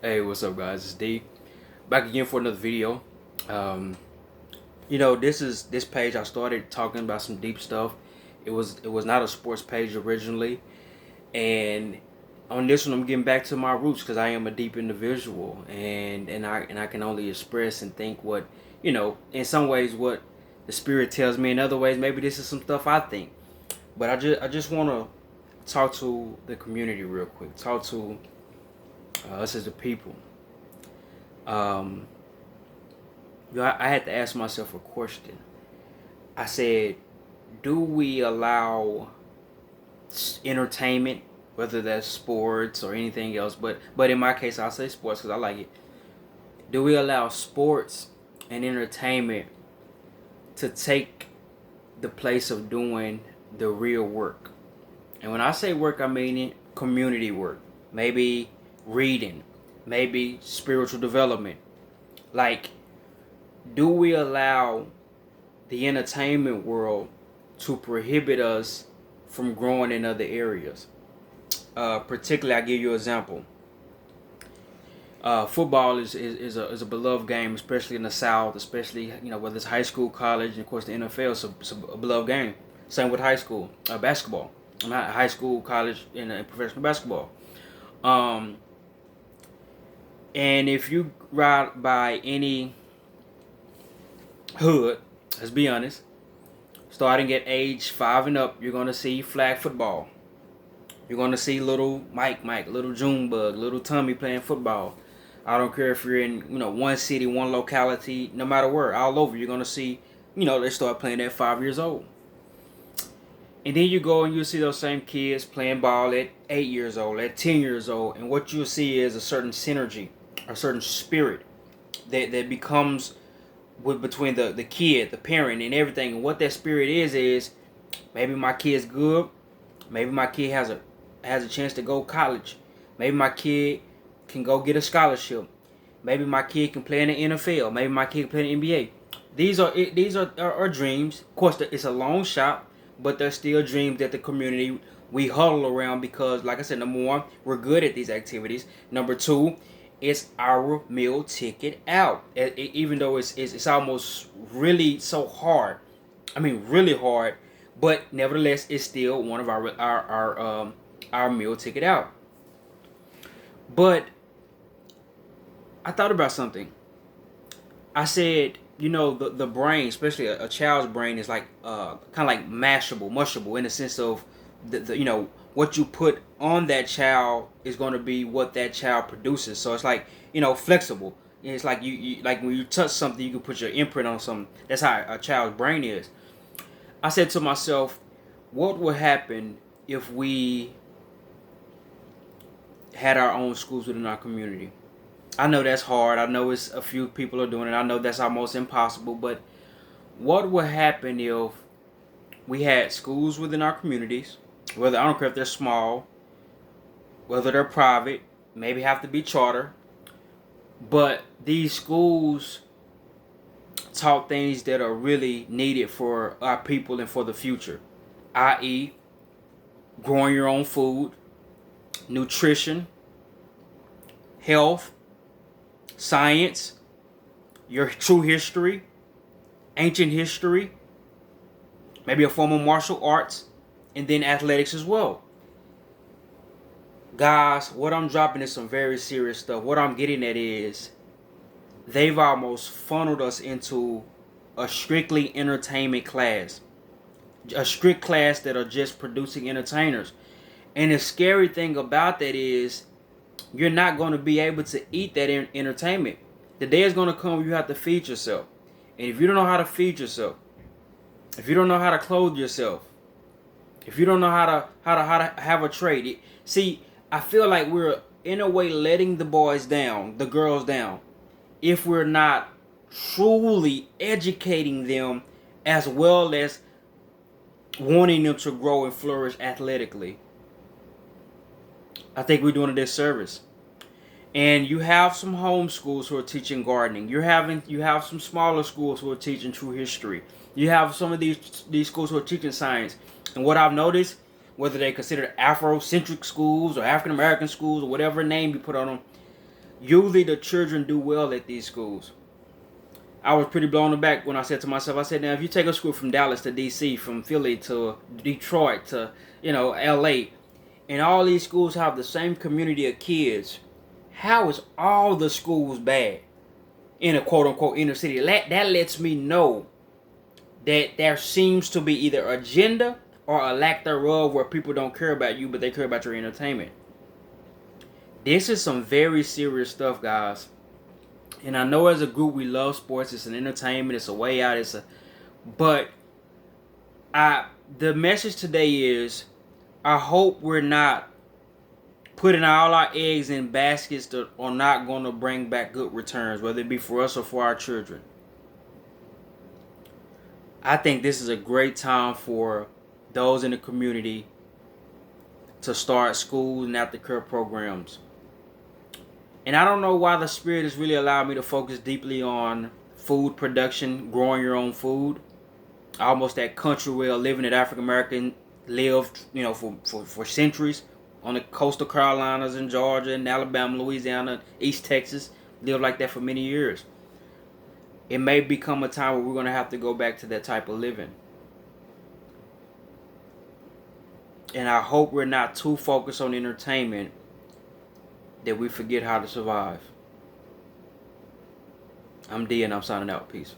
Hey, what's up, guys? It's D. Back again for another video. Um, this page I started talking about some deep stuff. It was not a sports page originally, and on this one I'm getting back to my roots because I am a deep individual, and I can only express and think what in some ways what the spirit tells me. In other ways, maybe this is some stuff I think. But I just want to talk to the community real quick. Talk to us as a people. Um, I had to ask myself a question. I said, do we allow entertainment, whether that's sports or anything else, but in my case, I'll say sports because I like it. Do we allow sports and entertainment to take the place of doing the real work? And when I say work, I mean community work. Maybe reading, maybe spiritual development. Like, do we allow the entertainment world to prohibit us from growing in other areas? Particularly, I give you an example. Football is a beloved game, especially in the South, especially whether it's high school, college, and of course the NFL. It's a beloved game. Same with high school basketball. Not high school, college, and professional basketball. Um, and if you ride by any hood, let's be honest, starting at age 5 and up, you're gonna see flag football. You're gonna see little Mike, little Junebug, little Tommy playing football. I don't care if you're in one city, one locality, no matter where, all over, you're gonna see they start playing at 5 years old. And then you go and you see those same kids playing ball at 8 years old, at 10 years old, and what you'll see is a certain synergy, a certain spirit that becomes with between the kid, the parent, and everything. And what that spirit is maybe my kid's good, maybe my kid has a chance to go college, maybe my kid can go get a scholarship, maybe my kid can play in the NFL, maybe my kid can play in the NBA. These are dreams. Of course, it's a long shot, but they're still dreams that the community we huddle around because, like I said, number one, we're good at these activities. Number two, it's our meal ticket out. Even though it's almost really so hard. I mean, really hard, but nevertheless, it's still one of our meal ticket out. But I thought about something. I said, the brain, especially a child's brain, is like kind of like mushable in the sense of the what you put on that child is going to be what that child produces. So it's like flexible. It's like you like when you touch something, you can put your imprint on something. That's how a child's brain is. I said to myself, what would happen if we had our own schools within our community? I know that's hard. I know it's a few people are doing it. I know that's almost impossible. But what would happen if we had schools within our communities? Whether I don't care if they're small, whether they're private, maybe have to be charter, but these schools taught things that are really needed for our people and for the future, i.e., growing your own food, nutrition, health, science, your true history, ancient history, maybe a form of martial arts, and then athletics as well. Guys, what I'm dropping is some very serious stuff. What I'm getting at is they've almost funneled us into a strictly entertainment class. A strict class that are just producing entertainers. And the scary thing about that is you're not going to be able to eat that entertainment. The day is going to come where you have to feed yourself. And if you don't know how to feed yourself, if you don't know how to clothe yourself, if you don't know how to have a trade, see, I feel like we're in a way letting the boys down, the girls down, if we're not truly educating them as well as wanting them to grow and flourish athletically. I think we're doing a disservice. And you have some home schools who are teaching gardening. You have some smaller schools who are teaching true history. You have some of these schools who are teaching science. And what I've noticed, whether they're considered Afrocentric schools or African American schools or whatever name you put on them, Usually the children do well at these schools. I was pretty blown aback when I said to myself, I said, now if you take a school from Dallas to DC, from Philly to Detroit to, LA, and all these schools have the same community of kids, how is all the schools bad in a quote unquote inner city? That lets me know that there seems to be either agenda or a lack thereof where people don't care about you, but they care about your entertainment. This is some very serious stuff, guys. And I know as a group we love sports. It's an entertainment. It's a way out. But the message today is, I hope we're not putting all our eggs in baskets that are not going to bring back good returns, whether it be for us or for our children. I think this is a great time for those in the community to start schools and aftercare programs. And I don't know why the Spirit has really allowed me to focus deeply on food production, growing your own food. Almost that country way of living that African American lived, for centuries on the coastal Carolinas and Georgia and Alabama, Louisiana, East Texas. Lived like that for many years. It may become a time where we're going to have to go back to that type of living. And I hope we're not too focused on entertainment that we forget how to survive. I'm D and I'm signing out. Peace.